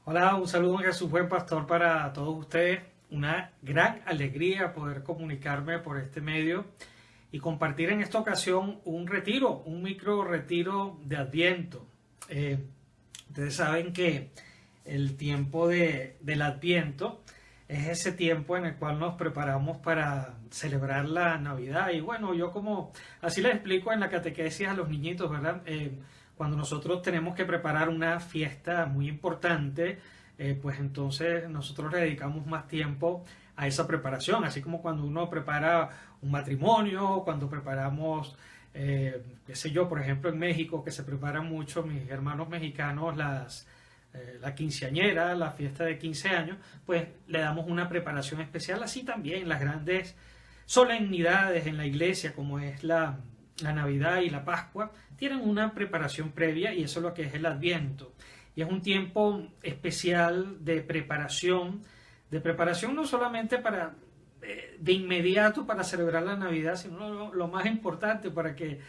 Hola, un saludo en Jesús Buen Pastor para todos ustedes. Una gran alegría poder comunicarme por este medio y compartir en esta ocasión un retiro, un micro retiro de Adviento. Ustedes saben que el tiempo del Adviento es ese tiempo en el cual nos preparamos para celebrar la Navidad. Y bueno, yo como así les explico en la catequesis a los niñitos, ¿verdad? Cuando nosotros tenemos que preparar una fiesta muy importante, pues entonces nosotros le dedicamos más tiempo a esa preparación, así como cuando uno prepara un matrimonio, cuando preparamos, qué sé yo, por ejemplo en México, que se prepara mucho, mis hermanos mexicanos, la quinceañera, la fiesta de 15 años, pues le damos una preparación especial, así también las grandes solemnidades en la iglesia, como es la Navidad y la Pascua, tienen una preparación previa y eso es lo que es el Adviento. Y es un tiempo especial de preparación no solamente para de inmediato para celebrar la Navidad, sino lo más importante para que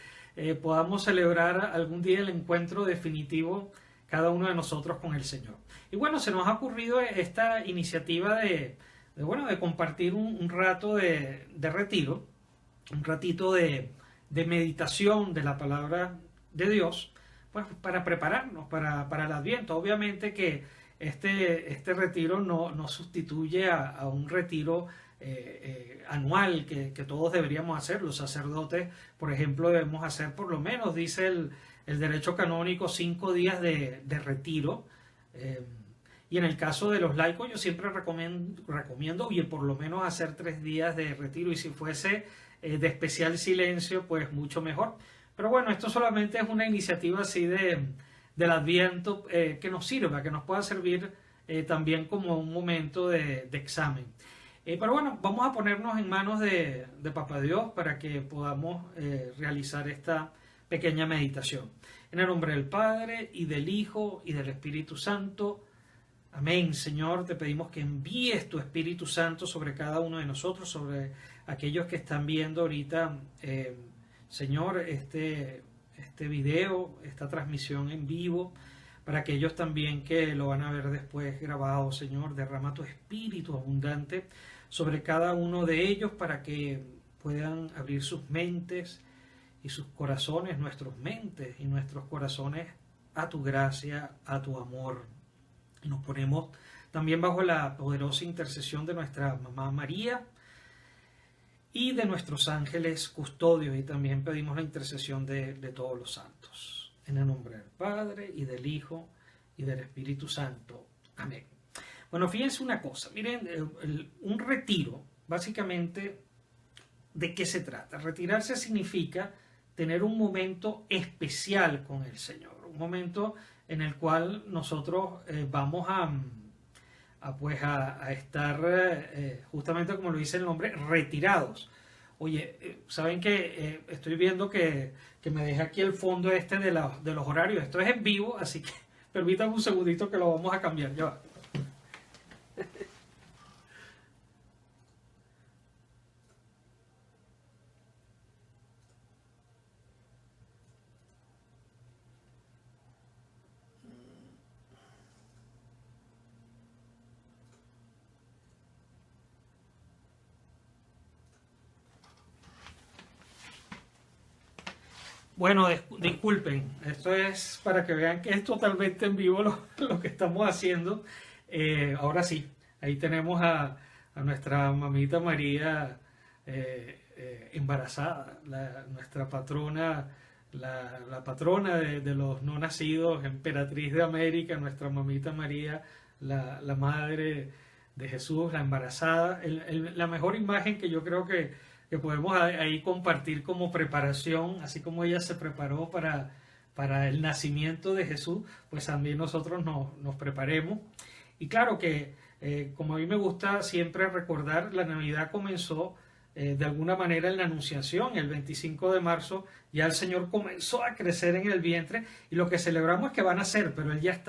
podamos celebrar algún día el encuentro definitivo cada uno de nosotros con el Señor. Y bueno, se nos ha ocurrido esta iniciativa de compartir un rato de retiro, un ratito de meditación de la palabra de Dios, pues para prepararnos para el Adviento. Obviamente que este retiro no sustituye a un retiro anual que todos deberíamos hacer. Los sacerdotes, por ejemplo, debemos hacer por lo menos, dice el derecho canónico, 5 días de retiro. Y en el caso de los laicos, yo siempre recomiendo y por lo menos hacer 3 días de retiro. Y si fuese de especial silencio, pues mucho mejor. Pero bueno, esto solamente es una iniciativa así del Adviento que nos sirva, que nos pueda servir también como un momento de examen. Pero bueno, vamos a ponernos en manos de Papá Dios para que podamos realizar esta pequeña meditación. En el nombre del Padre, y del Hijo, y del Espíritu Santo. Amén. Señor, te pedimos que envíes tu Espíritu Santo sobre cada uno de nosotros, sobre aquellos que están viendo ahorita, Señor, este video, esta transmisión en vivo, para aquellos también que lo van a ver después grabado. Señor, derrama tu Espíritu abundante sobre cada uno de ellos para que puedan abrir sus mentes y sus corazones, nuestras mentes y nuestros corazones a tu gracia, a tu amor. Y nos ponemos también bajo la poderosa intercesión de nuestra mamá María y de nuestros ángeles custodios, y también pedimos la intercesión de todos los santos. En el nombre del Padre, y del Hijo, y del Espíritu Santo. Amén. Bueno, fíjense una cosa, miren, un retiro, básicamente, ¿de qué se trata? Retirarse significa tener un momento especial con el Señor, un momento en el cual nosotros vamos a estar, justamente como lo dice el nombre, retirados. Oye, ¿saben qué? Estoy viendo que me deja aquí el fondo de los horarios. Esto es en vivo, así que permítanme un segundito que lo vamos a cambiar. Ya va. Bueno, disculpen, esto es para que vean que es totalmente en vivo lo que estamos haciendo. Ahora sí, ahí tenemos a nuestra mamita María embarazada, nuestra patrona, la patrona de los no nacidos, emperatriz de América, nuestra mamita María, la madre de Jesús, la embarazada. La mejor imagen que yo creo que podemos ahí compartir como preparación, así como ella se preparó para el nacimiento de Jesús, pues también nosotros nos preparemos. Y claro que, como a mí me gusta siempre recordar, la Navidad comenzó de alguna manera en la Anunciación. El 25 de marzo ya el Señor comenzó a crecer en el vientre y lo que celebramos es que va a nacer, pero Él ya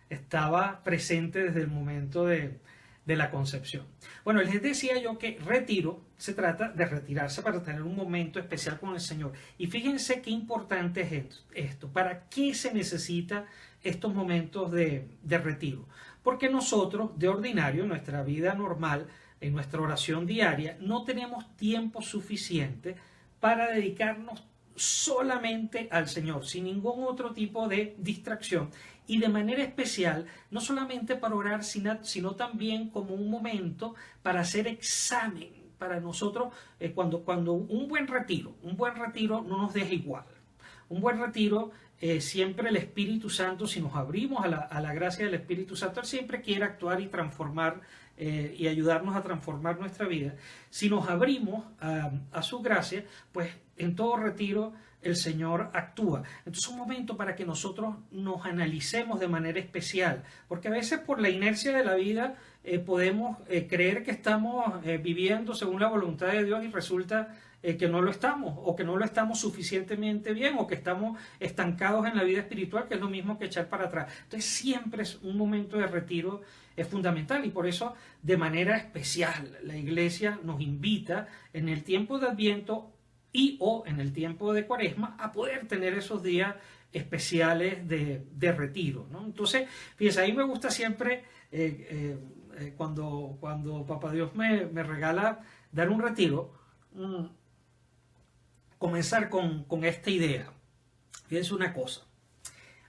estaba presente desde el momento de la concepción. Bueno, les decía yo que retiro se trata de retirarse para tener un momento especial con el Señor. Y fíjense qué importante es esto. ¿Para qué se necesita estos momentos de retiro? Porque nosotros, de ordinario, en nuestra vida normal, en nuestra oración diaria, no tenemos tiempo suficiente para dedicarnos solamente al Señor, sin ningún otro tipo de distracción, y de manera especial, no solamente para orar, sino también como un momento para hacer examen para nosotros, cuando un buen retiro no nos deja igual. Un buen retiro, siempre el Espíritu Santo, si nos abrimos a la gracia del Espíritu Santo, Él siempre quiere actuar y transformar y ayudarnos a transformar nuestra vida. Si nos abrimos a su gracia, pues en todo retiro el Señor actúa. Entonces es un momento para que nosotros nos analicemos de manera especial, porque a veces por la inercia de la vida podemos creer que estamos viviendo según la voluntad de Dios y resulta que no lo estamos, o que no lo estamos suficientemente bien, o que estamos estancados en la vida espiritual, que es lo mismo que echar para atrás. Entonces siempre es un momento de retiro, es fundamental, y por eso de manera especial la Iglesia nos invita en el tiempo de Adviento o en el tiempo de Cuaresma a poder tener esos días especiales de retiro, ¿no? Entonces, fíjense, a mí me gusta siempre cuando Papá Dios me regala dar un retiro, comenzar con esta idea. Fíjense una cosa.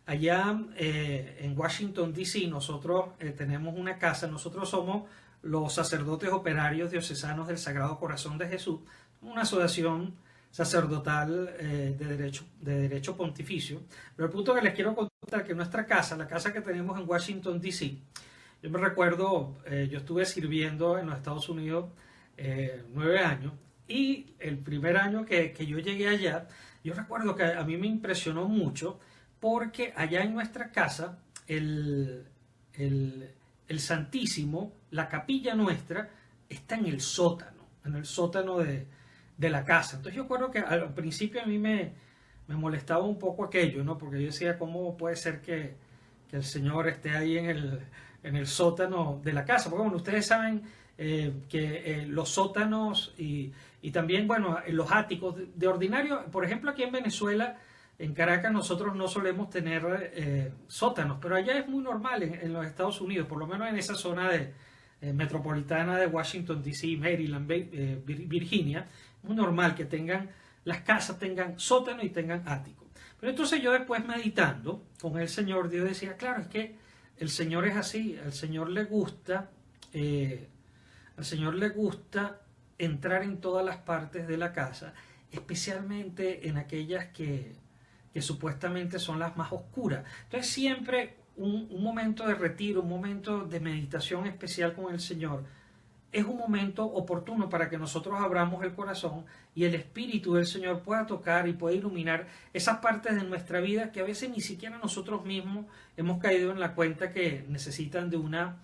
Allá en Washington, D.C., nosotros tenemos una casa. Nosotros somos los sacerdotes operarios diocesanos del Sagrado Corazón de Jesús, una asociación sacerdotal de derecho pontificio. Pero el punto que les quiero contar que nuestra casa, la casa que tenemos en Washington, D.C., yo me recuerdo, yo estuve sirviendo en los Estados Unidos 9 años, y el primer año que yo llegué allá, yo recuerdo que a mí me impresionó mucho, porque allá en nuestra casa, el Santísimo, la capilla nuestra, está en el sótano de la casa. Entonces yo recuerdo que al principio a mí me molestaba un poco aquello, ¿no? Porque yo decía, ¿cómo puede ser que el Señor esté ahí en el sótano de la casa? Porque bueno, ustedes saben que los sótanos y también, bueno, los áticos, de ordinario, por ejemplo, aquí en Venezuela, en Caracas, nosotros no solemos tener sótanos, pero allá es muy normal en los Estados Unidos, por lo menos en esa zona metropolitana de Washington, D.C., Maryland, Virginia, es muy normal que las casas tengan sótano y tengan ático. Pero entonces yo después, meditando con el Señor, Dios decía, claro, es que el Señor es así, al Señor le gusta entrar en todas las partes de la casa, especialmente en aquellas que supuestamente son las más oscuras. Entonces siempre un momento de retiro, un momento de meditación especial con el Señor, es un momento oportuno para que nosotros abramos el corazón y el Espíritu del Señor pueda tocar y pueda iluminar esas partes de nuestra vida que a veces ni siquiera nosotros mismos hemos caído en la cuenta que necesitan de una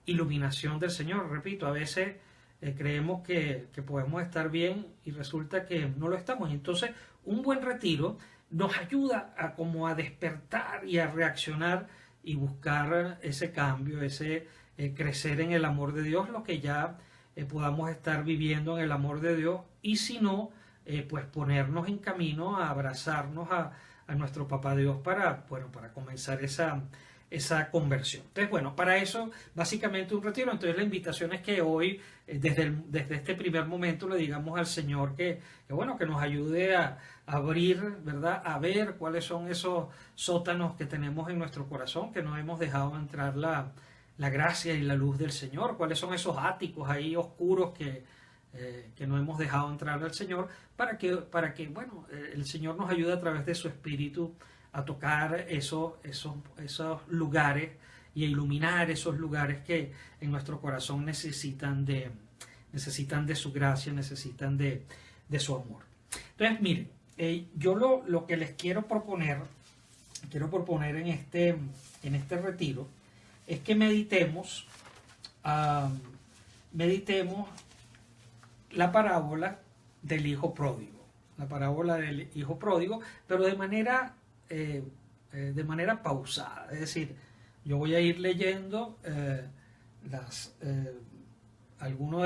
iluminación del Señor. Repito, a veces creemos que podemos estar bien y resulta que no lo estamos. Y entonces un buen retiro nos ayuda a despertar y a reaccionar y buscar ese cambio, ese crecer en el amor de Dios, lo que ya podamos estar viviendo en el amor de Dios, y si no, pues ponernos en camino a abrazarnos a nuestro Papá Dios para comenzar esa conversión. Entonces, bueno, para eso básicamente un retiro. Entonces la invitación es que hoy, desde este primer momento, le digamos al Señor que nos ayude a abrir, ¿verdad? A ver cuáles son esos sótanos que tenemos en nuestro corazón, que no hemos dejado entrar la gracia y la luz del Señor, cuáles son esos áticos ahí oscuros que no hemos dejado entrar al Señor, para que el Señor nos ayude a través de su Espíritu a tocar esos lugares y a iluminar esos lugares que en nuestro corazón necesitan de su gracia, necesitan de su amor. Entonces, miren, yo lo que les quiero proponer en este retiro es que meditemos la parábola del hijo pródigo. La parábola del hijo pródigo, pero de manera pausada. Es decir, yo voy a ir leyendo algunos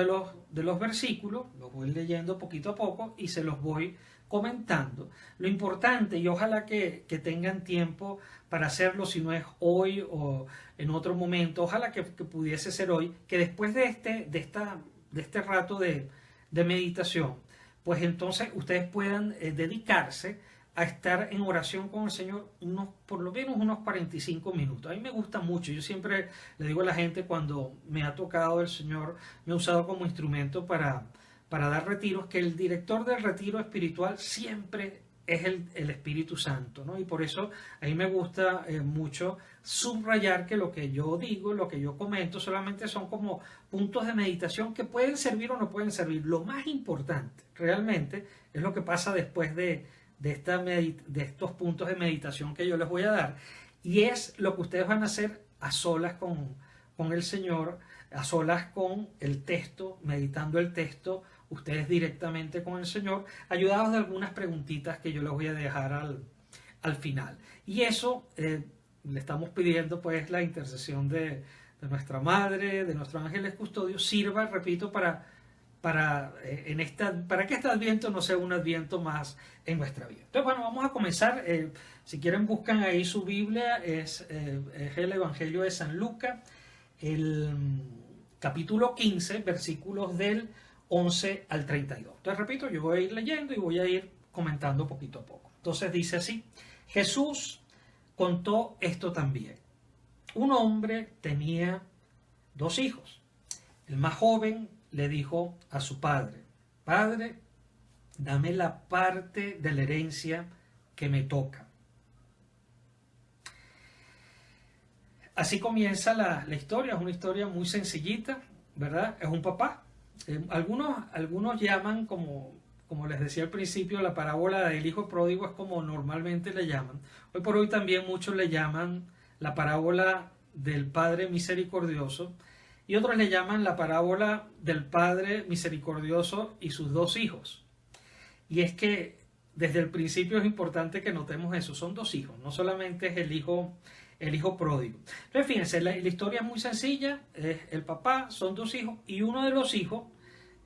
de los versículos, los voy leyendo poquito a poco y se los voy comentando. Lo importante, y ojalá que tengan tiempo para hacerlo, si no es hoy o en otro momento, ojalá que pudiese ser hoy, que después de este rato de meditación, pues entonces ustedes puedan dedicarse a estar en oración con el Señor por lo menos unos 45 minutos. A mí me gusta mucho. Yo siempre le digo a la gente cuando me ha tocado el Señor, me ha usado como instrumento para dar retiros, que el director del retiro espiritual siempre es el Espíritu Santo, ¿no? Y por eso a mí me gusta mucho subrayar que lo que yo digo, lo que yo comento, solamente son como puntos de meditación que pueden servir o no pueden servir. Lo más importante realmente es lo que pasa después de estos puntos de meditación que yo les voy a dar, y es lo que ustedes van a hacer a solas con el Señor, a solas con el texto, meditando el texto, ustedes directamente con el Señor, ayudados de algunas preguntitas que yo les voy a dejar al final. Y eso le estamos pidiendo pues la intercesión de nuestra Madre, de nuestros ángeles custodios, sirva, repito, para que este Adviento no sea un Adviento más en nuestra vida. Entonces, bueno, vamos a comenzar. Si quieren, buscan ahí su Biblia, es el Evangelio de San Lucas, el capítulo 15, versículos del 11 al 32. Entonces, repito, yo voy a ir leyendo y voy a ir comentando poquito a poco. Entonces dice así: Jesús contó esto también. Un hombre tenía 2 hijos. El más joven le dijo a su padre: Padre, dame la parte de la herencia que me toca. Así comienza la historia. Es una historia muy sencillita, ¿verdad? Es un papá. Algunos llaman, como les decía al principio, la parábola del hijo pródigo, es como normalmente le llaman. Hoy por hoy también muchos le llaman la parábola del Padre misericordioso, y otros le llaman la parábola del Padre misericordioso y sus 2 hijos. Y es que desde el principio es importante que notemos eso. Son 2 hijos, no solamente es el hijo pródigo. Entonces, fíjense, la historia es muy sencilla. Es el papá, son 2 hijos, y uno de los hijos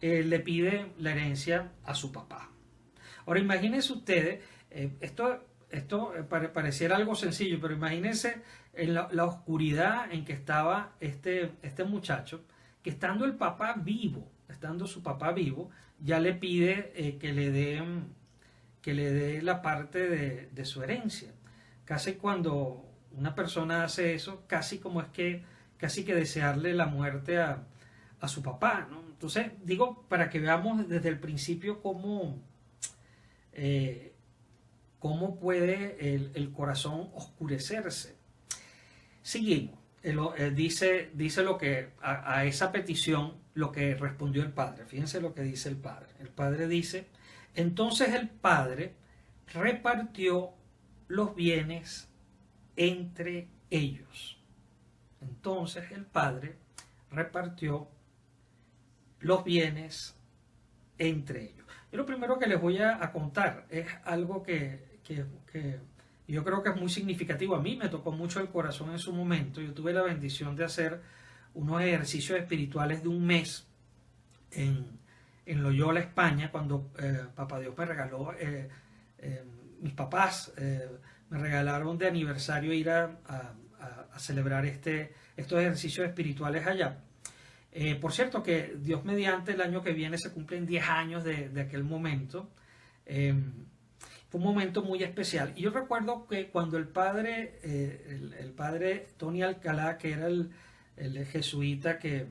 le pide la herencia a su papá. Ahora, imagínense ustedes, esto pareciera algo sencillo, pero imagínense en la oscuridad en que estaba este muchacho, que estando su papá vivo, ya le pide que le dé la parte de su herencia. Casi cuando una persona hace eso, casi que desearle la muerte a su papá, ¿no? Entonces, digo, para que veamos desde el principio cómo puede el corazón oscurecerse. Seguimos. Dice lo que a esa petición, lo que respondió el padre. Fíjense lo que dice el padre. El padre dice: entonces el padre repartió los bienes entre ellos. Entonces el padre repartió los bienes entre ellos. Y lo primero que les voy a contar es algo que yo creo que es muy significativo. A mí me tocó mucho el corazón en su momento. Yo tuve la bendición de hacer unos ejercicios espirituales de un mes en Loyola, España, cuando Papá Dios me regaló, mis papás me regalaron de aniversario ir a celebrar estos ejercicios espirituales allá. Por cierto, que Dios mediante, el año que viene se cumplen 10 años de aquel momento. Fue un momento muy especial. Y yo recuerdo que cuando el padre Tony Alcalá, que era el jesuita que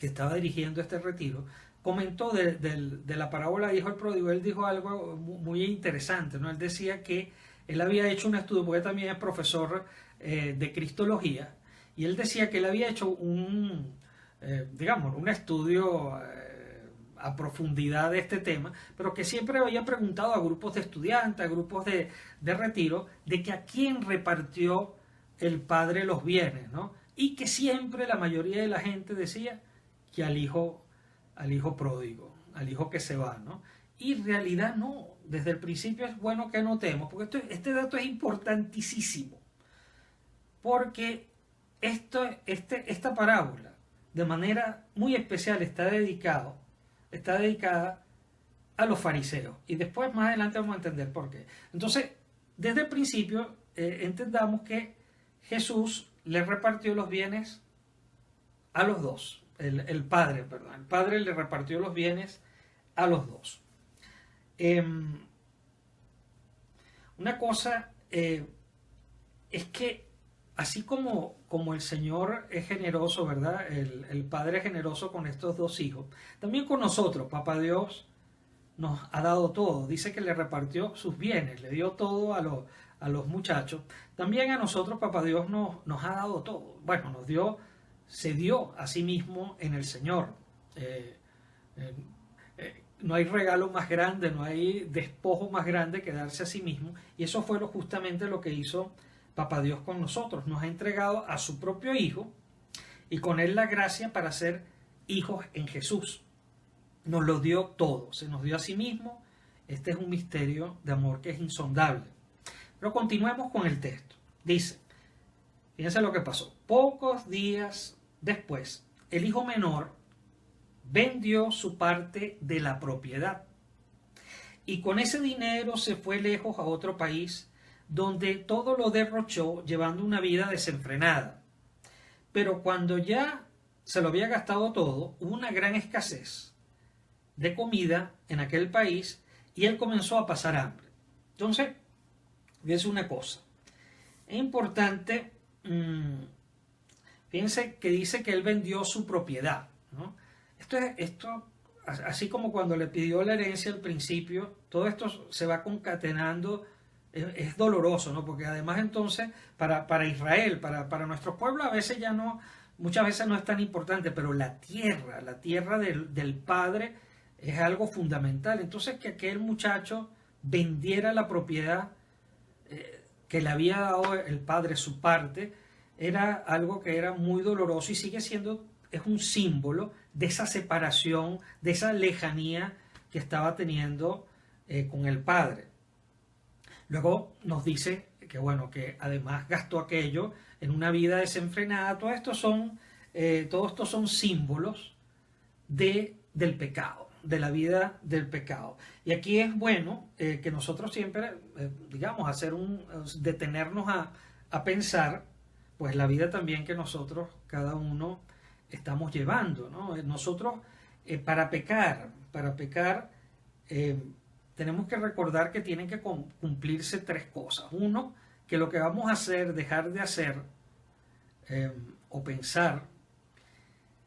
estaba dirigiendo este retiro, comentó de la parábola del hijo pródigo, él dijo algo muy interesante, ¿no? Él decía que él había hecho un estudio, porque él también es profesor de Cristología, y él decía que él había hecho un estudio a profundidad de este tema, pero que siempre había preguntado a grupos de estudiantes, a grupos de retiro, de que a quién repartió el padre los bienes, ¿no? Y que siempre la mayoría de la gente decía que al hijo pródigo, al hijo que se va, ¿no? Y en realidad no. Desde el principio es bueno que notemos, porque este dato es importantísimo, porque esta parábola de manera muy especial está dedicada a los fariseos. Y después, más adelante, vamos a entender por qué. Entonces, desde el principio, entendamos que Jesús le repartió los bienes a los dos. El Padre le repartió los bienes a los dos. Una cosa es que así como el Señor es generoso, ¿verdad? El Padre es generoso con estos dos hijos. También con nosotros, Papá Dios nos ha dado todo. Dice que le repartió sus bienes, le dio todo a los muchachos. También a nosotros, Papá Dios nos ha dado todo. Bueno, se dio a sí mismo en el Señor. No hay regalo más grande, no hay despojo más grande que darse a sí mismo. Y eso fue justamente lo que hizo Papá Dios con nosotros. Nos ha entregado a su propio Hijo y con él la gracia para ser hijos en Jesús. Nos lo dio todo, se nos dio a sí mismo. Este es un misterio de amor que es insondable. Pero continuemos con el texto. Dice, fíjense lo que pasó. Pocos días después, el hijo menor vendió su parte de la propiedad y con ese dinero se fue lejos a otro país donde todo lo derrochó llevando una vida desenfrenada. Pero cuando ya se lo había gastado todo, hubo una gran escasez de comida en aquel país y él comenzó a pasar hambre. Entonces, fíjense una cosa, es importante, fíjense que dice que él vendió su propiedad, ¿no? Esto, así como cuando le pidió la herencia al principio, todo esto se va concatenando, es doloroso, ¿no? Porque además entonces, para Israel, para nuestro pueblo, a veces ya no, muchas veces no es tan importante, pero la tierra del padre es algo fundamental. Entonces, que aquel muchacho vendiera la propiedad que le había dado el padre, su parte, era algo que era muy doloroso y sigue siendo, es un símbolo de esa separación, de esa lejanía que estaba teniendo con el padre. Luego nos dice que, bueno, que además gastó aquello en una vida desenfrenada. Todos estos son símbolos del pecado, de la vida del pecado. Y aquí es bueno que nosotros siempre, digamos, detenernos a pensar, pues la vida también que nosotros, cada uno, estamos llevando, ¿no? Nosotros, para pecar, tenemos que recordar que tienen que cumplirse tres cosas. Uno, que lo que vamos a hacer, dejar de hacer o pensar,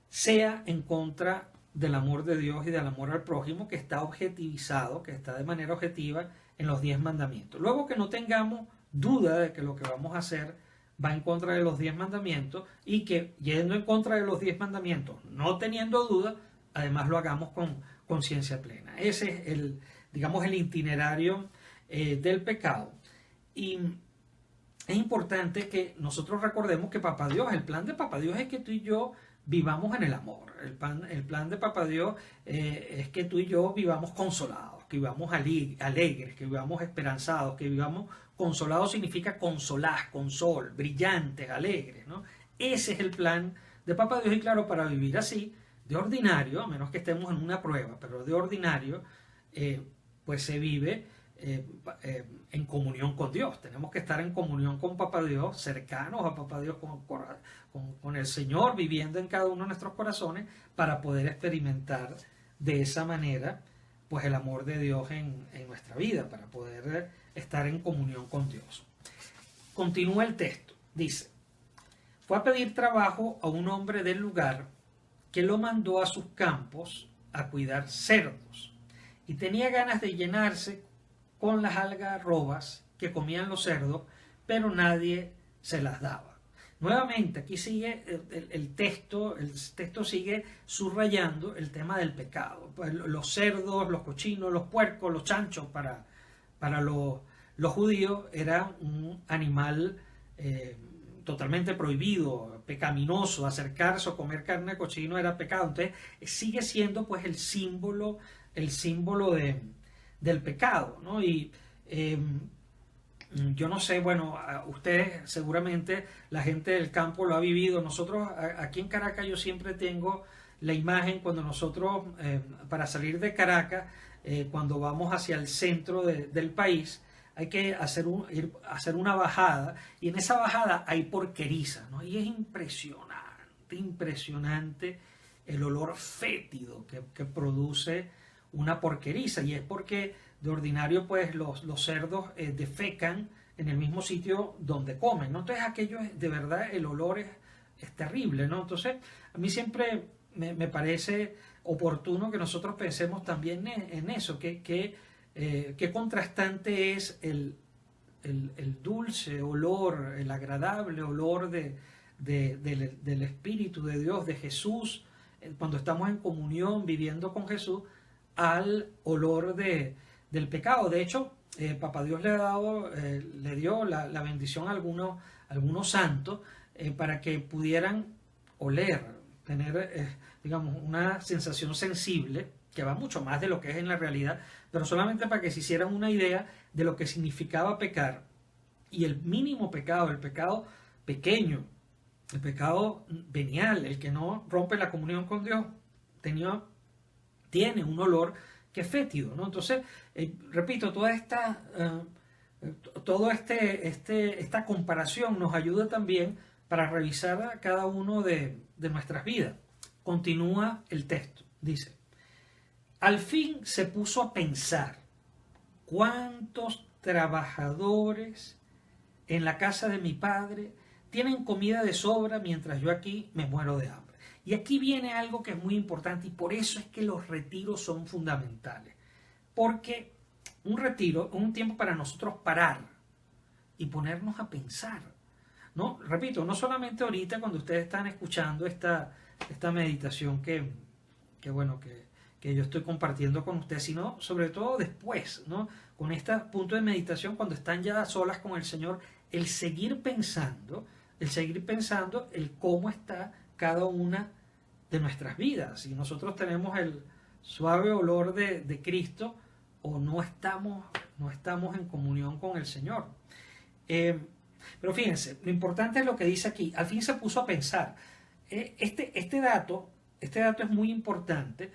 sea en contra del amor de Dios y del amor al prójimo, que está objetivizado, que está de manera objetiva en los 10 mandamientos. Luego, que no tengamos duda de que lo que vamos a hacer va en contra de los 10 mandamientos y que, yendo en contra de los 10 mandamientos, no teniendo duda, además lo hagamos con conciencia plena. Ese es digamos, el itinerario del pecado. Y es importante que nosotros recordemos que Papá Dios, el plan de Papá Dios es que tú y yo vivamos en el amor. El plan de Papá Dios es que tú y yo vivamos consolados, que vivamos alegres, que vivamos esperanzados, que vivamos consolados. Significa consolar, consol, brillantes, alegres, ¿no? Ese es el plan de Papá Dios. Y claro, para vivir así, de ordinario, a menos que estemos en una prueba, pero de ordinario, pues se vive en comunión con Dios. Tenemos que estar en comunión con Papá Dios, cercanos a Papá Dios, con el Señor, viviendo en cada uno de nuestros corazones, para poder experimentar de esa manera pues el amor de Dios en nuestra vida, para poder estar en comunión con Dios. Continúa el texto, dice: fue a pedir trabajo a un hombre del lugar que lo mandó a sus campos a cuidar cerdos, y tenía ganas de llenarse con las algarrobas que comían los cerdos, pero nadie se las daba. Nuevamente, aquí sigue el texto sigue subrayando el tema del pecado. Los cerdos, los cochinos, los puercos, los chanchos, para los judíos era un animal totalmente prohibido, pecaminoso. Acercarse o comer carne de cochino era pecado. Entonces sigue siendo pues el símbolo del pecado, ¿no? Y yo no sé, bueno, ustedes seguramente, la gente del campo lo ha vivido. Nosotros aquí en Caracas, yo siempre tengo la imagen cuando nosotros, para salir de Caracas, cuando vamos hacia el centro del país, hay que hacer una bajada, y en esa bajada hay porqueriza, ¿no? Y es impresionante, impresionante el olor fétido que produce una porqueriza, y es porque de ordinario pues los cerdos defecan en el mismo sitio donde comen, ¿no? Entonces aquello es, de verdad, el olor es terrible, ¿no? Entonces a mí siempre me parece oportuno que nosotros pensemos también en eso, qué contrastante es el dulce olor, el agradable olor del Espíritu de Dios, de Jesús, cuando estamos en comunión viviendo con Jesús, al olor del pecado. De hecho, Papá Dios le dio la bendición a algunos santos para que pudieran oler, tener, digamos, una sensación sensible, que va mucho más de lo que es en la realidad, pero solamente para que se hicieran una idea de lo que significaba pecar. Y el mínimo pecado, el pecado pequeño, el pecado venial, el que no rompe la comunión con Dios, tiene un olor que es fétido, ¿no? Entonces, repito, esta comparación nos ayuda también para revisar a cada uno de nuestras vidas. Continúa el texto, dice: al fin se puso a pensar, ¿cuántos trabajadores en la casa de mi padre tienen comida de sobra mientras yo aquí me muero de hambre? Y aquí viene algo que es muy importante, y por eso es que los retiros son fundamentales. Porque un retiro es un tiempo para nosotros parar y ponernos a pensar, ¿no? Repito, no solamente ahorita cuando ustedes están escuchando esta meditación que yo estoy compartiendo con ustedes, sino sobre todo después, ¿no? Con este punto de meditación, cuando están ya a solas con el Señor, el seguir pensando el cómo está cada una de nuestras vidas. Si nosotros tenemos el suave olor de Cristo o no estamos en comunión con el Señor. Pero fíjense, lo importante es lo que dice aquí. Al fin se puso a pensar. Este dato es muy importante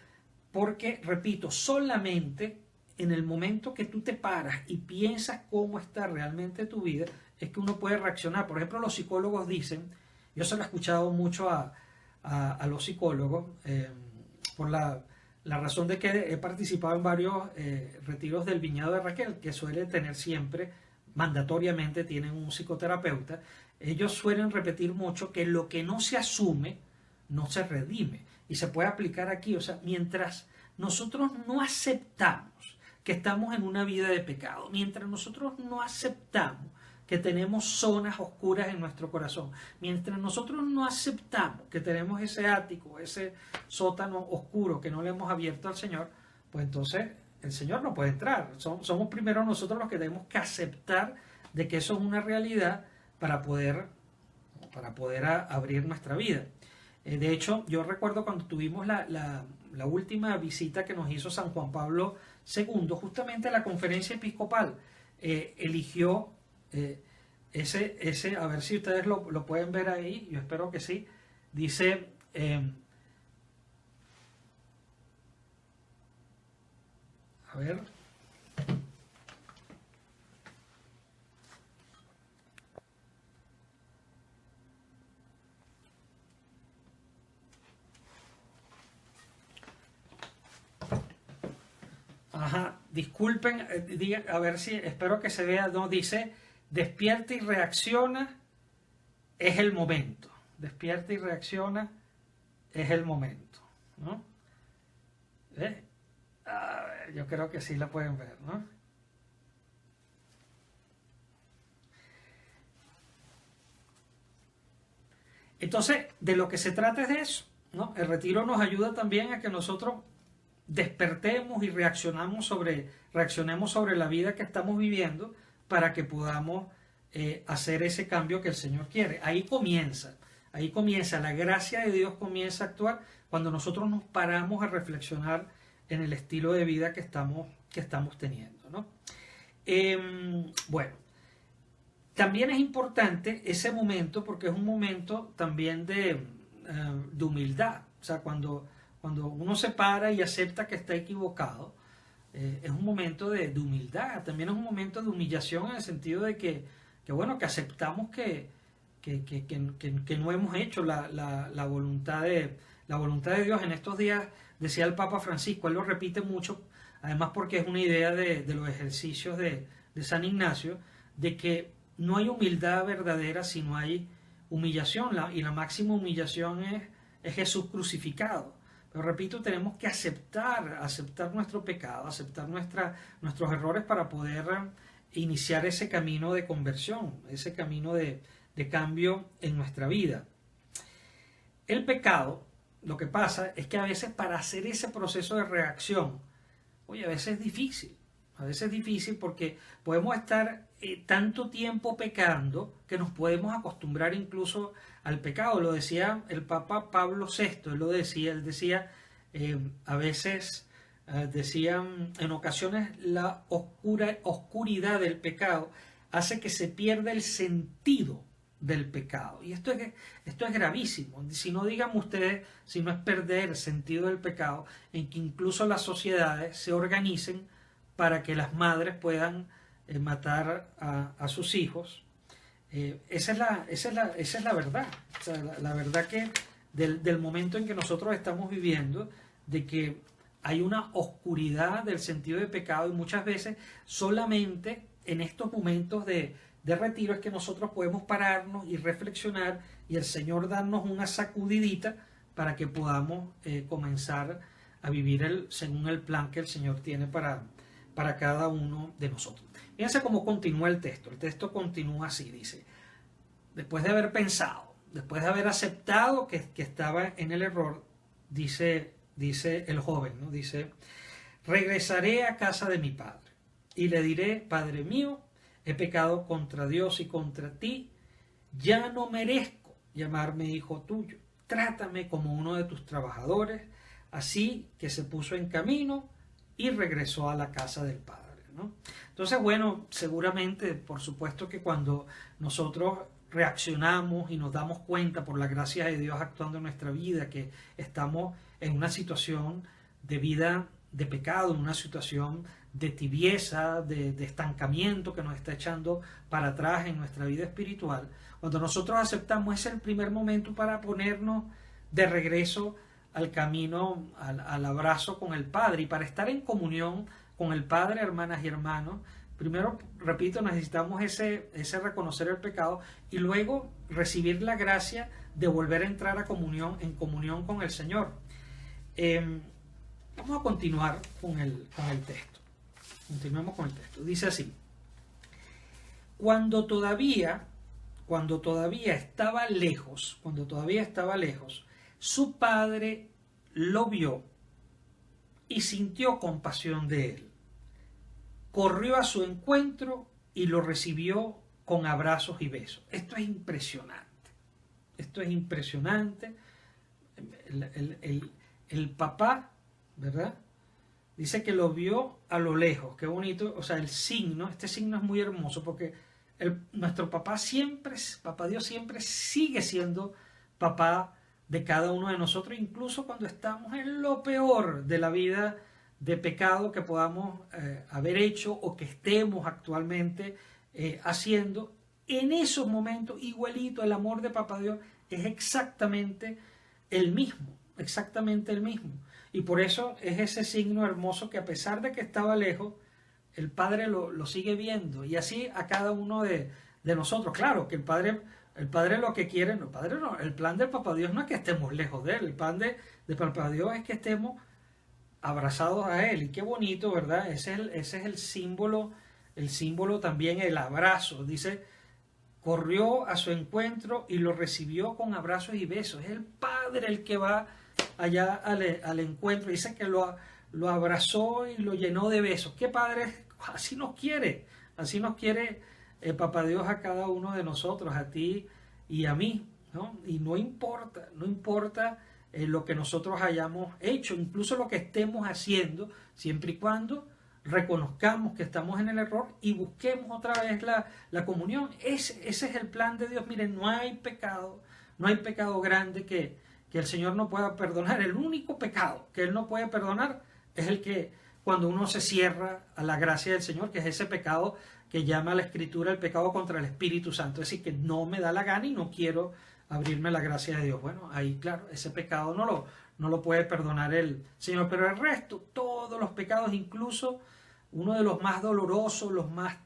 porque, repito, solamente en el momento que tú te paras y piensas cómo está realmente tu vida, es que uno puede reaccionar. Por ejemplo, los psicólogos dicen, yo se lo he escuchado mucho a los psicólogos, por la razón de que he participado en varios retiros del Viñedo de Raquel, que suele tener siempre, mandatoriamente tienen un psicoterapeuta. Ellos suelen repetir mucho que lo que no se asume no se redime, y se puede aplicar aquí. O sea, mientras nosotros no aceptamos que estamos en una vida de pecado, mientras nosotros no aceptamos que tenemos zonas oscuras en nuestro corazón, mientras nosotros no aceptamos que tenemos ese ático, ese sótano oscuro que no le hemos abierto al Señor, pues entonces el Señor no puede entrar. Somos primero nosotros los que tenemos que aceptar de que eso es una realidad para poder abrir nuestra vida. De hecho, yo recuerdo cuando tuvimos la última visita que nos hizo San Juan Pablo II, justamente la conferencia episcopal eligió a ver si ustedes lo pueden ver ahí, yo espero que sí. Dice, a ver, ajá, disculpen, a ver si, espero que se vea, no, dice: despierta y reacciona, es el momento. Despierta y reacciona, es el momento, ¿no? A ver, yo creo que sí la pueden ver, ¿no? Entonces, de lo que se trata es de eso, ¿no? El retiro nos ayuda también a que nosotros despertemos y reaccionemos sobre la vida que estamos viviendo, para que podamos hacer ese cambio que el Señor quiere. Ahí comienza, la gracia de Dios comienza a actuar cuando nosotros nos paramos a reflexionar en el estilo de vida que estamos teniendo, ¿no? Bueno, también es importante ese momento, porque es un momento también de humildad. O sea, cuando uno se para y acepta que está equivocado, es un momento de humildad, también es un momento de humillación en el sentido de que aceptamos que no hemos hecho la voluntad de Dios. En estos días decía el Papa Francisco, él lo repite mucho, además porque es una idea de los ejercicios de San Ignacio, de que no hay humildad verdadera si no hay humillación, y la máxima humillación es Jesús crucificado. Pero repito, tenemos que aceptar nuestro pecado, aceptar nuestros errores para poder iniciar ese camino de conversión, ese camino de cambio en nuestra vida. El pecado, lo que pasa es que a veces para hacer ese proceso de reacción, a veces es difícil. A veces es difícil porque podemos estar tanto tiempo pecando que nos podemos acostumbrar incluso al pecado. Lo decía el Papa Pablo VI, él decía a veces, decían en ocasiones, la oscuridad del pecado hace que se pierda el sentido del pecado. Y esto es gravísimo. Si no, digan ustedes, si no es perder el sentido del pecado, en que incluso las sociedades se organicen para que las madres puedan matar a sus hijos. Esa es la verdad. O sea, la verdad que del momento en que nosotros estamos viviendo, de que hay una oscuridad del sentido de pecado, y muchas veces solamente en estos momentos de retiro es que nosotros podemos pararnos y reflexionar y el Señor darnos una sacudidita para que podamos comenzar a vivir según el plan que el Señor tiene para cada uno de nosotros. Fíjense cómo continúa el texto. El texto continúa así, dice: después de haber pensado, después de haber aceptado que estaba en el error, dice el joven, ¿no? Dice: regresaré a casa de mi padre y le diré: Padre mío, he pecado contra Dios y contra ti, ya no merezco llamarme hijo tuyo, trátame como uno de tus trabajadores. Así que se puso en camino y regresó a la casa del padre, ¿no? Entonces, bueno, seguramente, por supuesto que cuando nosotros reaccionamos y nos damos cuenta por la gracia de Dios actuando en nuestra vida que estamos en una situación de vida de pecado, en una situación de tibieza, de estancamiento que nos está echando para atrás en nuestra vida espiritual, cuando nosotros aceptamos, es el primer momento para ponernos de regreso al camino, al abrazo con el Padre, y para estar en comunión con el Padre, hermanas y hermanos. Primero, repito, necesitamos ese reconocer el pecado y luego recibir la gracia de volver a entrar en comunión con el Señor. Vamos a continuar con el texto. Continuemos con el texto. Dice así: cuando todavía estaba lejos, su padre lo vio y sintió compasión de él. Corrió a su encuentro y lo recibió con abrazos y besos. Esto es impresionante. El papá, ¿verdad? Dice que lo vio a lo lejos. Qué bonito. O sea, este signo es muy hermoso porque nuestro papá Dios siempre sigue siendo papá de cada uno de nosotros, incluso cuando estamos en lo peor de la vida de pecado que podamos haber hecho o que estemos actualmente haciendo. En esos momentos, igualito, el amor de Papá Dios es exactamente el mismo. Y por eso es ese signo hermoso que, a pesar de que estaba lejos, el Padre lo sigue viendo. Y así a cada uno de nosotros. Claro que el Padre lo que quiere, el plan del Papá Dios no es que estemos lejos de Él. El plan de Papá Dios es que estemos abrazados a Él. Y qué bonito, ¿verdad? Ese es el símbolo también, el abrazo. Dice: corrió a su encuentro y lo recibió con abrazos y besos. Es el Padre el que va allá al encuentro. Dice que lo abrazó y lo llenó de besos. ¿Qué Padre? Así nos quiere Papá Dios a cada uno de nosotros, a ti y a mí, ¿no? Y no importa lo que nosotros hayamos hecho, incluso lo que estemos haciendo, siempre y cuando reconozcamos que estamos en el error y busquemos otra vez la comunión. Ese es el plan de Dios. Miren, no hay pecado grande que el Señor no pueda perdonar. El único pecado que Él no puede perdonar es el que cuando uno se cierra a la gracia del Señor, que es ese pecado que llama a la Escritura el pecado contra el Espíritu Santo, es decir, que no me da la gana y no quiero abrirme a la gracia de Dios. Bueno, ahí claro, ese pecado no lo puede perdonar el Señor, pero el resto, todos los pecados, incluso uno de los más dolorosos, los más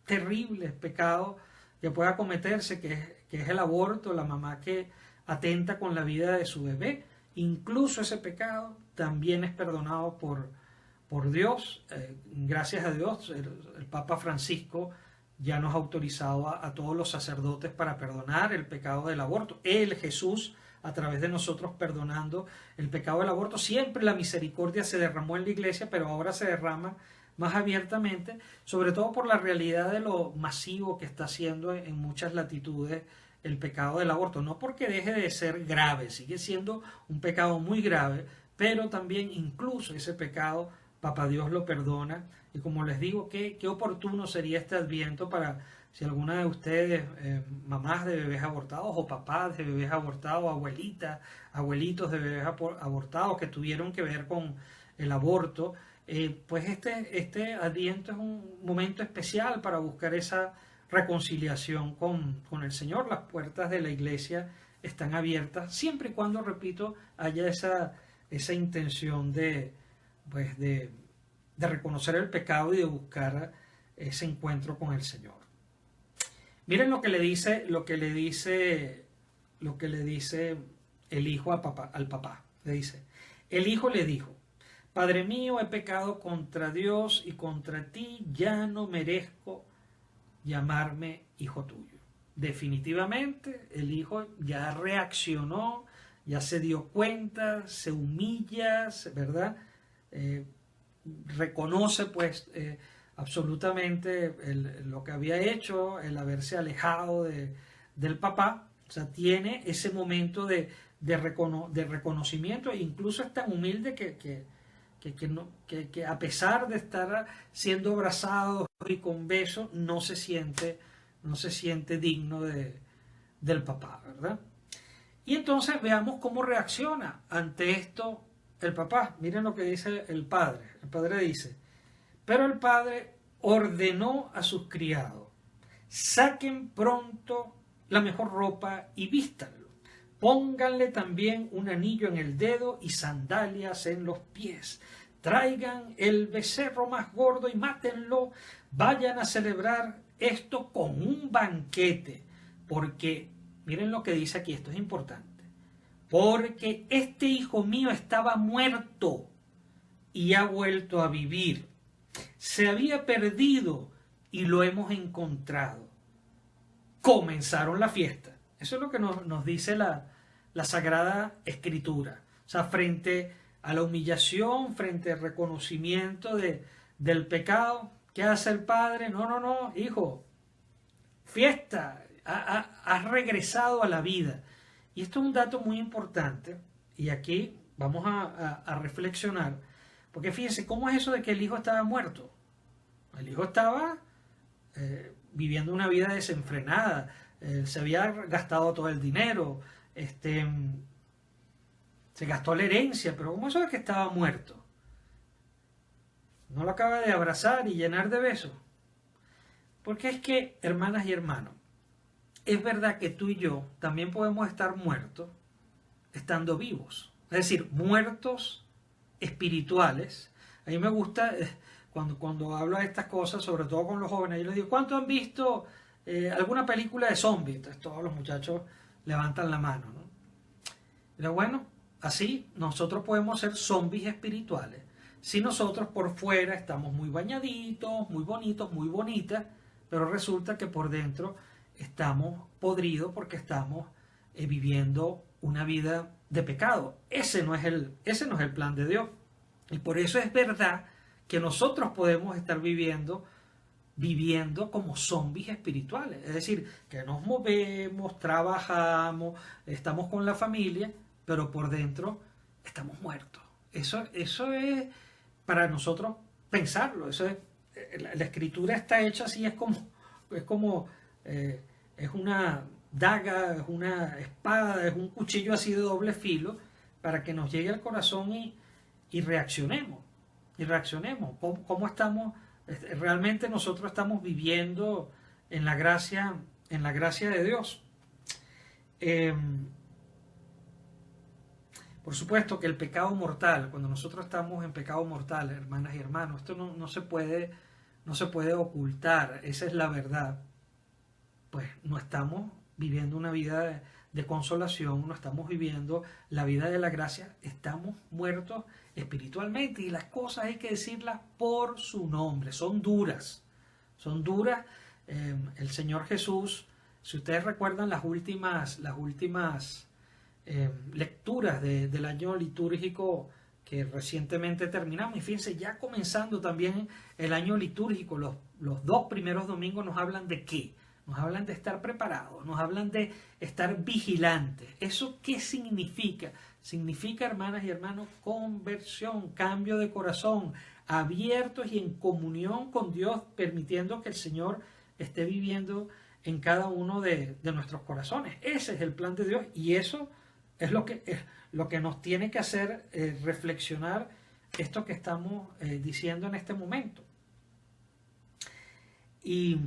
terribles pecados que pueda cometerse, que es el aborto, la mamá que atenta con la vida de su bebé, incluso ese pecado también es perdonado por Dios. Gracias a Dios, el Papa Francisco ya nos ha autorizado a todos los sacerdotes para perdonar el pecado del aborto. Él, Jesús, a través de nosotros perdonando el pecado del aborto. Siempre la misericordia se derramó en la iglesia, pero ahora se derrama más abiertamente, sobre todo por la realidad de lo masivo que está haciendo en muchas latitudes el pecado del aborto. No porque deje de ser grave, sigue siendo un pecado muy grave, pero también incluso ese pecado, Papá Dios lo perdona. Y como les digo, qué oportuno sería este Adviento para, si alguna de ustedes, mamás de bebés abortados o papás de bebés abortados, abuelitas, abuelitos de bebés abortados que tuvieron que ver con el aborto, pues este Adviento es un momento especial para buscar esa reconciliación con el Señor. Las puertas de la iglesia están abiertas, siempre y cuando, repito, haya esa intención de reconocer el pecado y de buscar ese encuentro con el Señor. Miren lo que le dice el hijo al papá. Le dice, el hijo le dijo: Padre mío, he pecado contra Dios y contra ti, ya no merezco llamarme hijo tuyo. Definitivamente el hijo ya reaccionó, ya se dio cuenta, se humilla, ¿verdad? Reconoce pues absolutamente lo que había hecho, el haberse alejado del papá. O sea, tiene ese momento de reconocimiento, e incluso es tan humilde que a pesar de estar siendo abrazado y con besos, no se siente digno del papá, ¿verdad? Y entonces veamos cómo reacciona ante esto el papá. Miren lo que dice el padre. El padre dice: pero el padre ordenó a sus criados: saquen pronto la mejor ropa y vístanlo. Pónganle también un anillo en el dedo y sandalias en los pies. Traigan el becerro más gordo y mátenlo. Vayan a celebrar esto con un banquete. Porque, miren lo que dice aquí, esto es importante. Porque este hijo mío estaba muerto y ha vuelto a vivir. Se había perdido y lo hemos encontrado. Comenzaron la fiesta. Eso es lo que nos dice la Sagrada Escritura. O sea, frente a la humillación, frente al reconocimiento del pecado, ¿qué hace el padre? No, hijo, fiesta, has regresado a la vida. Y esto es un dato muy importante, y aquí vamos a reflexionar, porque fíjense, ¿cómo es eso de que el hijo estaba muerto? El hijo estaba viviendo una vida desenfrenada, se había gastado todo el dinero, se gastó la herencia, pero ¿cómo es eso de que estaba muerto? ¿No lo acaba de abrazar y llenar de besos? Porque es que, hermanas y hermanos, es verdad que tú y yo también podemos estar muertos estando vivos. Es decir, muertos espirituales. A mí me gusta cuando hablo de estas cosas, sobre todo con los jóvenes, yo les digo: ¿cuántos han visto alguna película de zombies? Entonces todos los muchachos levantan la mano, ¿no? Pero bueno, así nosotros podemos ser zombies espirituales. Si nosotros por fuera estamos muy bañaditos, muy bonitos, muy bonitas, pero resulta que por dentro estamos podridos porque estamos viviendo una vida de pecado. Ese no es el plan de Dios. Y por eso es verdad que nosotros podemos estar viviendo como zombies espirituales. Es decir, que nos movemos, trabajamos, estamos con la familia, pero por dentro estamos muertos. Eso es para nosotros pensarlo. Eso es, la escritura está hecha así, es una daga, es una espada, es un cuchillo así de doble filo, para que nos llegue al corazón y reaccionemos. y reaccionemos. ¿Cómo estamos? ¿Realmente nosotros estamos viviendo en la gracia de Dios? Por supuesto que el pecado mortal, cuando nosotros estamos en pecado mortal, hermanas y hermanos, esto no se puede ocultar, esa es la verdad. Pues no estamos viviendo una vida de consolación, no estamos viviendo la vida de la gracia, estamos muertos espiritualmente y las cosas hay que decirlas por su nombre, son duras. El Señor Jesús, si ustedes recuerdan las últimas lecturas del año litúrgico que recientemente terminamos, y fíjense, ya comenzando también el año litúrgico, los 2 primeros domingos nos hablan de qué, nos hablan de estar preparados, nos hablan de estar vigilantes. ¿Eso qué significa? Significa, hermanas y hermanos, conversión, cambio de corazón, abiertos y en comunión con Dios, permitiendo que el Señor esté viviendo en cada uno de nuestros corazones. Ese es el plan de Dios y eso es lo que nos tiene que hacer reflexionar esto que estamos diciendo en este momento. Y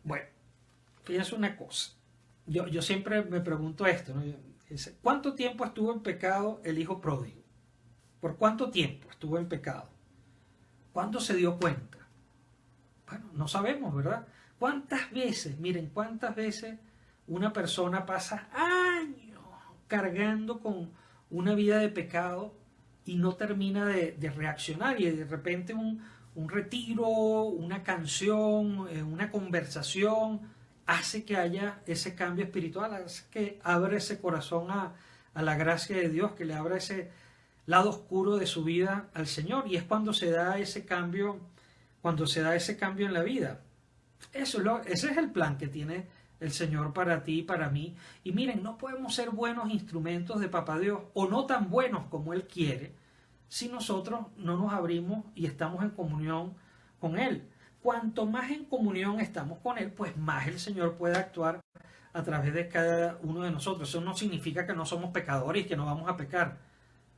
bueno, fíjense una cosa. Yo siempre me pregunto esto, ¿no? ¿Cuánto tiempo estuvo en pecado el hijo pródigo? ¿Por cuánto tiempo estuvo en pecado? ¿Cuándo se dio cuenta? Bueno, no sabemos, ¿verdad? ¿Cuántas veces una persona pasa años cargando con una vida de pecado y no termina de reaccionar y de repente un retiro, una canción, una conversación hace que haya ese cambio espiritual, hace que abra ese corazón a la gracia de Dios, que le abra ese lado oscuro de su vida al Señor, y es cuando se da ese cambio en la vida. Ese es el plan que tiene el Señor para ti y para mí. Y miren, no podemos ser buenos instrumentos de Papá Dios, o no tan buenos como Él quiere, si nosotros no nos abrimos y estamos en comunión con Él. Cuanto más en comunión estamos con Él, pues más el Señor puede actuar a través de cada uno de nosotros. Eso no significa que no somos pecadores y que no vamos a pecar.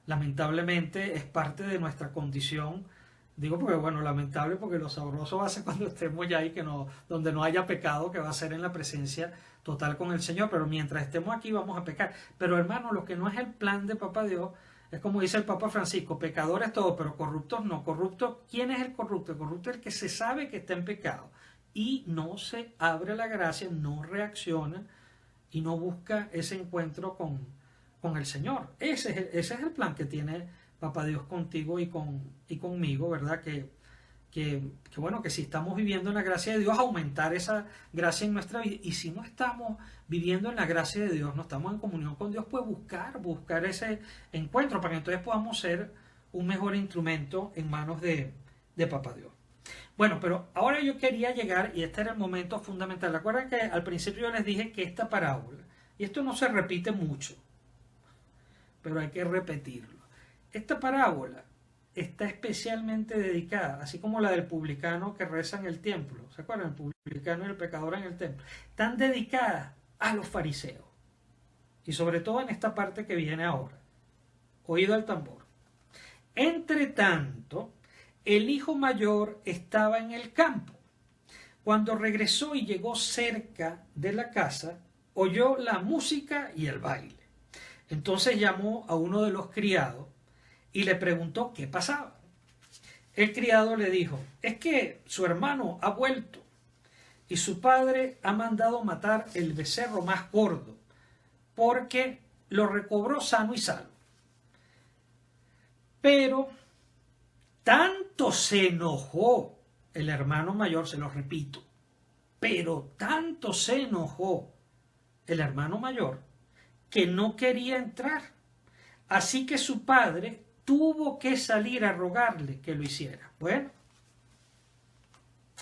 Lamentablemente es parte de nuestra condición. Digo porque, bueno, lamentable porque lo sabroso va a ser cuando estemos ya ahí, donde no haya pecado, que va a ser en la presencia total con el Señor. Pero mientras estemos aquí vamos a pecar. Pero hermano, lo que no es el plan de Papá Dios, es como dice el Papa Francisco, pecadores todos, pero corruptos no. Corruptos, ¿quién es el corrupto? El corrupto es el que se sabe que está en pecado y no se abre la gracia, no reacciona y no busca ese encuentro con el Señor. Ese es el plan que tiene Papá Dios contigo y conmigo, ¿verdad? Que bueno, que si estamos viviendo en la gracia de Dios, aumentar esa gracia en nuestra vida. Y si no estamos viviendo en la gracia de Dios, no estamos en comunión con Dios, pues buscar ese encuentro para que entonces podamos ser un mejor instrumento en manos de Papá Dios. Bueno, pero ahora yo quería llegar, y este era el momento fundamental. Recuerden que al principio yo les dije que esta parábola, y esto no se repite mucho, pero hay que repetirlo. Esta parábola está especialmente dedicada, así como la del publicano que reza en el templo, ¿se acuerdan? El publicano y el pecador en el templo. Están dedicadas a los fariseos. Y sobre todo en esta parte que viene ahora. Oído al tambor. Entre tanto, el hijo mayor estaba en el campo. Cuando regresó y llegó cerca de la casa, oyó la música y el baile. Entonces llamó a uno de los criados y le preguntó qué pasaba. El criado le dijo, es que su hermano ha vuelto y su padre ha mandado matar el becerro más gordo porque lo recobró sano y salvo. Pero tanto se enojó el hermano mayor, se lo repito, pero tanto se enojó el hermano mayor que no quería entrar. Así que su padre tuvo que salir a rogarle que lo hiciera. Bueno,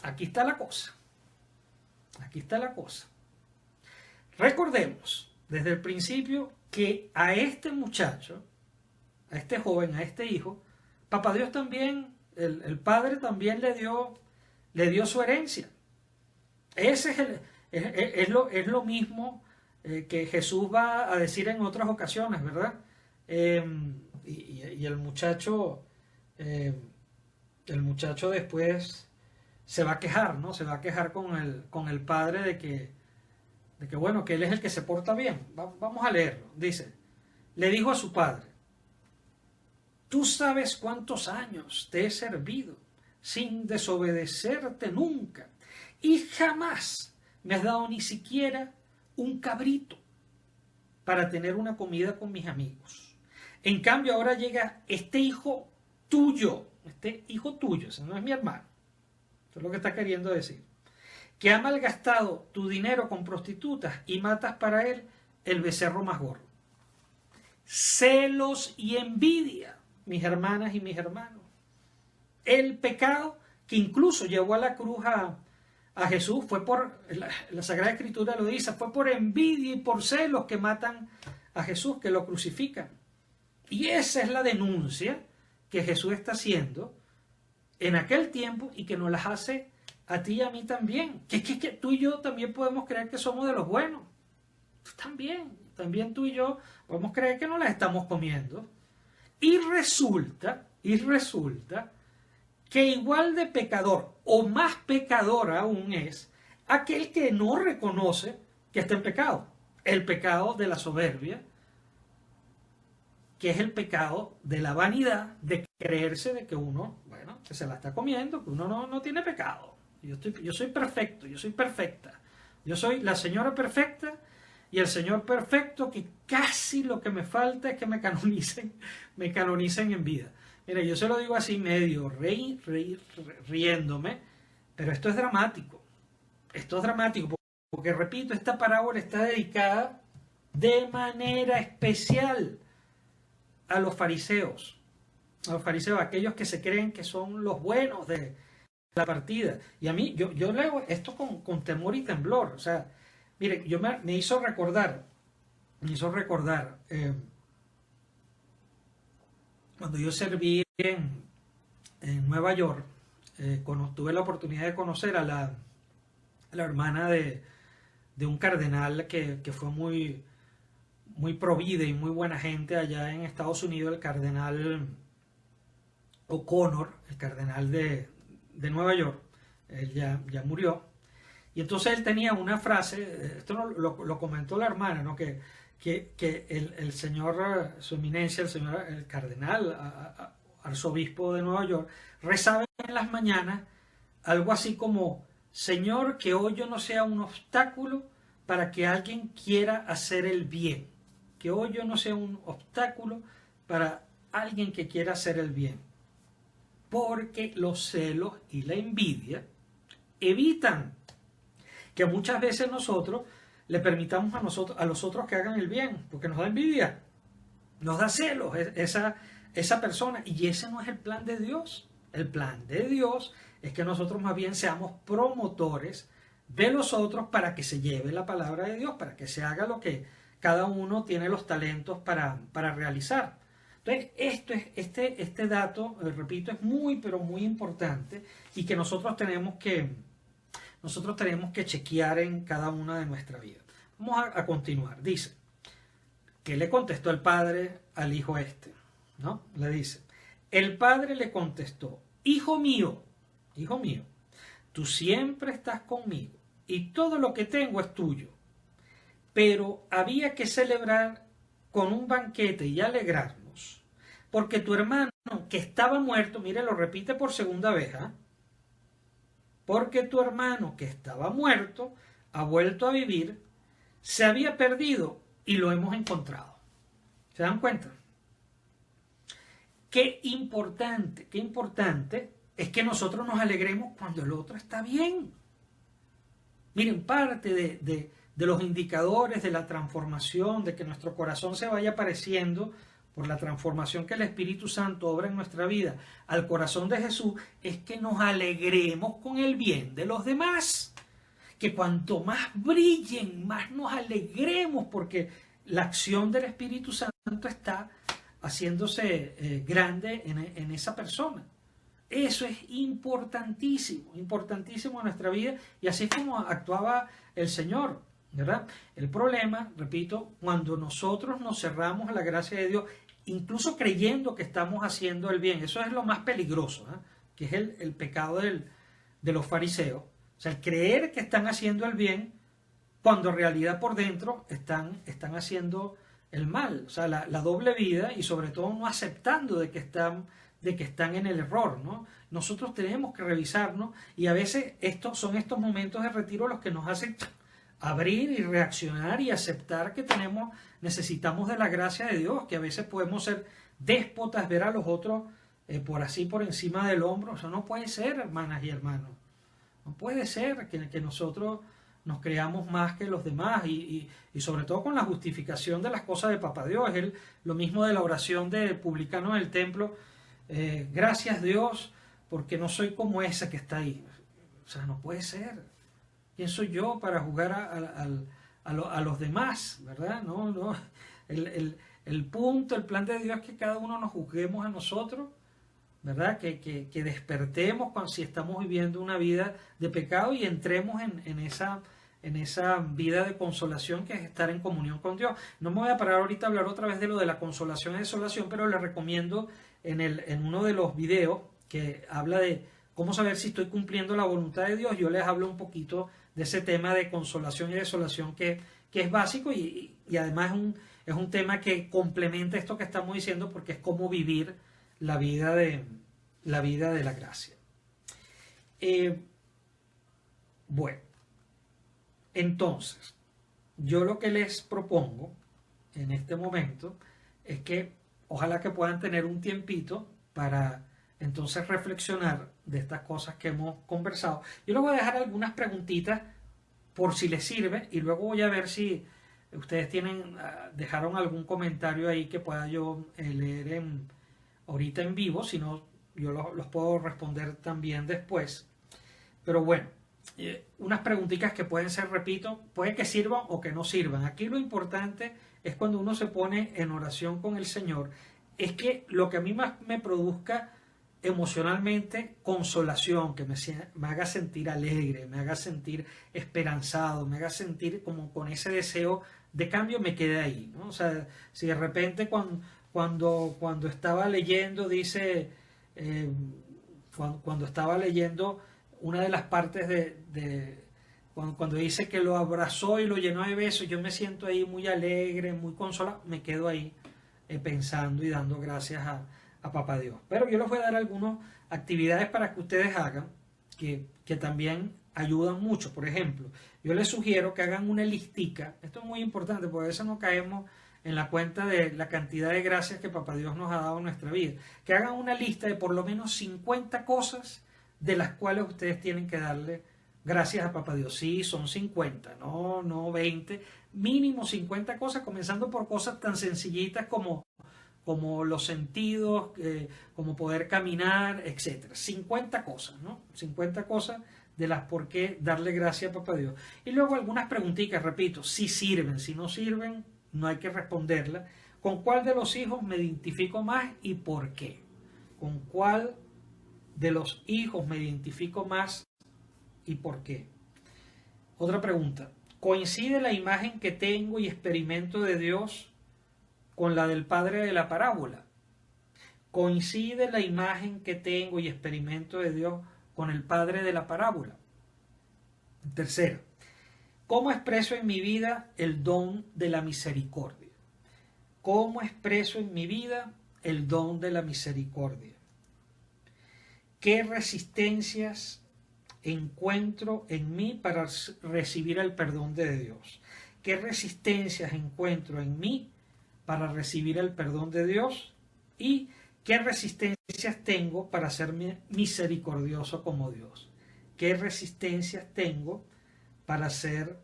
aquí está la cosa. Aquí está la cosa. Recordemos desde el principio que a este muchacho, a este joven, a este hijo, Papá Dios también, el padre también le dio su herencia. Ese es lo mismo que Jesús va a decir en otras ocasiones, ¿verdad? Y el muchacho el muchacho después se va a quejar, ¿no? Se va a quejar con el padre de que, bueno, que él es el que se porta bien. Vamos a leerlo. Dice, le dijo a su padre, tú sabes cuántos años te he servido sin desobedecerte nunca y jamás me has dado ni siquiera un cabrito para tener una comida con mis amigos. En cambio ahora llega este hijo tuyo, ese no es mi hermano, eso es lo que está queriendo decir, que ha malgastado tu dinero con prostitutas y matas para él el becerro más gordo. Celos y envidia, mis hermanas y mis hermanos. El pecado que incluso llevó a la cruz a Jesús fue por, la Sagrada Escritura lo dice, fue por envidia y por celos que matan a Jesús, que lo crucifican. Y esa es la denuncia que Jesús está haciendo en aquel tiempo y que nos las hace a ti y a mí también. Que tú y yo también podemos creer que somos de los buenos. También tú y yo podemos creer que no las estamos comiendo. Y resulta que igual de pecador o más pecador aún es aquel que no reconoce que está en pecado. El pecado de la soberbia, que es el pecado de la vanidad, de creerse de que uno, bueno, que se la está comiendo, que uno no tiene pecado. Yo soy perfecto, yo soy perfecta. Yo soy la señora perfecta y el señor perfecto, que casi lo que me falta es que me canonicen en vida. Mira, yo se lo digo así medio riéndome, pero esto es dramático. Esto es dramático porque, repito, esta parábola está dedicada de manera especial a los fariseos, aquellos que se creen que son los buenos de la partida. Y a mí, yo leo esto con temor y temblor. O sea, mire, me hizo recordar cuando yo serví en Nueva York, tuve la oportunidad de conocer a la hermana de un cardenal que fue muy provida y muy buena gente allá en Estados Unidos, el cardenal O'Connor, el cardenal de Nueva York. Él ya murió. Y entonces él tenía una frase, esto lo comentó la hermana, ¿no? que el señor, su eminencia, el cardenal, arzobispo de Nueva York, rezaba en las mañanas algo así como, Señor, que hoy yo no sea un obstáculo para que alguien quiera hacer el bien. Que hoy yo no sea un obstáculo para alguien que quiera hacer el bien. Porque los celos y la envidia evitan que muchas veces nosotros le permitamos a los otros que hagan el bien, porque nos da envidia, nos da celos esa persona, y ese no es el plan de Dios. El plan de Dios es que nosotros más bien seamos promotores de los otros para que se lleve la palabra de Dios, para que se haga lo que cada uno tiene los talentos para realizar. Entonces, este dato, repito, es muy, pero muy importante y que nosotros tenemos que chequear en cada una de nuestra vida. Vamos a continuar. Dice, ¿qué le contestó el padre al hijo este? ¿No? Le dice, el padre le contestó, hijo mío, tú siempre estás conmigo y todo lo que tengo es tuyo. Pero había que celebrar con un banquete y alegrarnos, porque tu hermano que estaba muerto, mire, lo repite por segunda vez, ¿eh? Porque tu hermano que estaba muerto ha vuelto a vivir, se había perdido y lo hemos encontrado. ¿Se dan cuenta? Qué importante es que nosotros nos alegremos cuando el otro está bien. Miren, parte de los indicadores de la transformación, de que nuestro corazón se vaya pareciendo por la transformación que el Espíritu Santo obra en nuestra vida al corazón de Jesús, es que nos alegremos con el bien de los demás. Que cuanto más brillen, más nos alegremos, porque la acción del Espíritu Santo está haciéndose grande en esa persona. Eso es importantísimo en nuestra vida, y así es como actuaba el Señor, ¿verdad? El problema, repito, cuando nosotros nos cerramos a la gracia de Dios, incluso creyendo que estamos haciendo el bien, eso es lo más peligroso, ¿eh? que es el pecado de los fariseos. O sea, el creer que están haciendo el bien cuando en realidad por dentro están haciendo el mal. O sea, la doble vida y sobre todo no aceptando de que están en el error, ¿no? Nosotros tenemos que revisarnos y a veces son estos momentos de retiro los que nos hacen abrir y reaccionar y aceptar que necesitamos de la gracia de Dios, que a veces podemos ser déspotas, ver a los otros por encima del hombro. Eso no puede ser, hermanas y hermanos. No puede ser que nosotros nos creamos más que los demás y sobre todo con la justificación de las cosas de Papá Dios. Lo mismo de la oración del publicano del templo. Gracias Dios porque no soy como ese que está ahí. O sea, no puede ser. ¿Quién soy yo para jugar a los demás? ¿Verdad? No. El punto, el plan de Dios es que cada uno nos juzguemos a nosotros, ¿verdad? Que despertemos si estamos viviendo una vida de pecado y entremos en esa vida de consolación que es estar en comunión con Dios. No me voy a parar ahorita a hablar otra vez de lo de la consolación y desolación, pero les recomiendo en uno de los videos que habla de cómo saber si estoy cumpliendo la voluntad de Dios. Yo les hablo un poquito de ese tema de consolación y desolación que es básico y además es un tema que complementa esto que estamos diciendo porque es cómo vivir la vida de la gracia. Bueno, entonces, yo lo que les propongo en este momento es que ojalá que puedan tener un tiempito para entonces reflexionar de estas cosas que hemos conversado. Yo les voy a dejar algunas preguntitas por si les sirve y luego voy a ver si ustedes dejaron algún comentario ahí que pueda yo leer ahorita en vivo, si no yo los puedo responder también después. Pero bueno, unas preguntitas que pueden ser, repito, puede que sirvan o que no sirvan. Aquí lo importante es cuando uno se pone en oración con el Señor, es que lo que a mí más me produzca emocionalmente consolación, que me haga sentir alegre, me haga sentir esperanzado, me haga sentir como con ese deseo de cambio, me quede ahí, ¿no? O sea, si de repente cuando estaba leyendo, cuando estaba leyendo una de las partes cuando dice que lo abrazó y lo llenó de besos, yo me siento ahí muy alegre, muy consolado, me quedo ahí pensando y dando gracias a Papá Dios. Pero yo les voy a dar algunas actividades para que ustedes hagan que también ayudan mucho. Por ejemplo, yo les sugiero que hagan una listica. Esto es muy importante porque a veces no caemos en la cuenta de la cantidad de gracias que Papá Dios nos ha dado en nuestra vida. Que hagan una lista de por lo menos 50 cosas de las cuales ustedes tienen que darle gracias a Papá Dios. Sí, son 50, no 20. Mínimo 50 cosas, comenzando por cosas tan sencillitas como los sentidos, como poder caminar, etc. 50 cosas, ¿no? 50 cosas de las por qué darle gracias a Papá Dios. Y luego algunas preguntitas, repito, si sirven, si no sirven, no hay que responderlas. ¿Con cuál de los hijos me identifico más y por qué? ¿Con cuál de los hijos me identifico más y por qué? Otra pregunta, ¿coincide la imagen que tengo y experimento de Dios con la del padre de la parábola? ¿Coincide la imagen que tengo y experimento de Dios con el padre de la parábola? Tercero, ¿cómo expreso en mi vida el don de la misericordia? ¿Cómo expreso en mi vida el don de la misericordia? ¿Qué resistencias encuentro en mí para recibir el perdón de Dios? ¿Qué resistencias encuentro en mí para recibir el perdón de Dios? ¿Y qué resistencias tengo para ser misericordioso como Dios? ¿Qué resistencias tengo para ser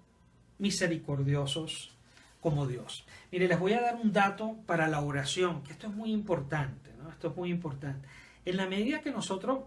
misericordiosos como Dios? Mire, les voy a dar un dato para la oración, que esto es muy importante, ¿no? Esto es muy importante. En la medida que nosotros,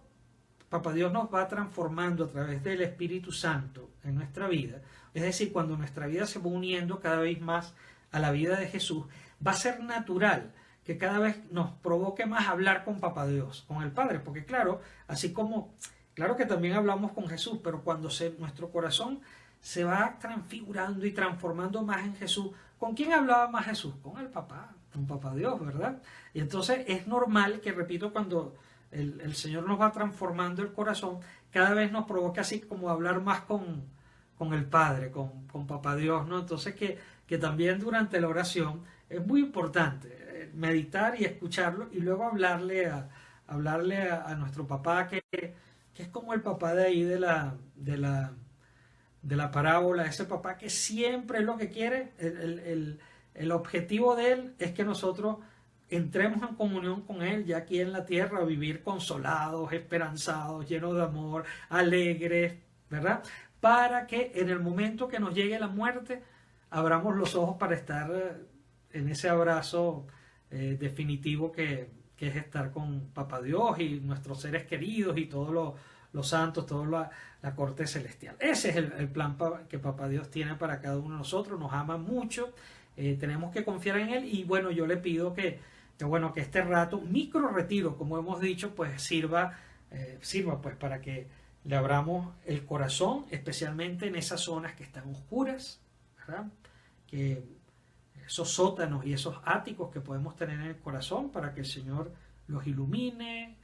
Papá Dios nos va transformando a través del Espíritu Santo en nuestra vida, es decir, cuando nuestra vida se va uniendo cada vez más a la vida de Jesús, va a ser natural que cada vez nos provoque más hablar con Papá Dios, con el Padre, porque claro, así como, claro que también hablamos con Jesús, pero cuando nuestro corazón se va transfigurando y transformando más en Jesús, ¿con quién hablaba más Jesús? Con el Papá, con Papá Dios, ¿verdad? Y entonces es normal que, repito, cuando el Señor nos va transformando el corazón, cada vez nos provoca así como hablar más con el Padre, con Papá Dios, ¿no? Entonces que también durante la oración es muy importante meditar y escucharlo y luego hablarle a nuestro papá que es como el papá de ahí de la parábola, ese papá que siempre es lo que quiere, el objetivo de él es que nosotros entremos en comunión con él ya aquí en la tierra, a vivir consolados, esperanzados, llenos de amor, alegres, ¿verdad? Para que en el momento que nos llegue la muerte, abramos los ojos para estar en ese abrazo definitivo que es estar con Papá Dios y nuestros seres queridos y todos los santos, toda la corte celestial. Ese es el plan que Papá Dios tiene para cada uno de nosotros, nos ama mucho, tenemos que confiar en Él y bueno, yo le pido que este rato, micro retiro, como hemos dicho, pues sirva pues para que le abramos el corazón, especialmente en esas zonas que están oscuras, ¿verdad? Que esos sótanos y esos áticos que podemos tener en el corazón para que el Señor los ilumine,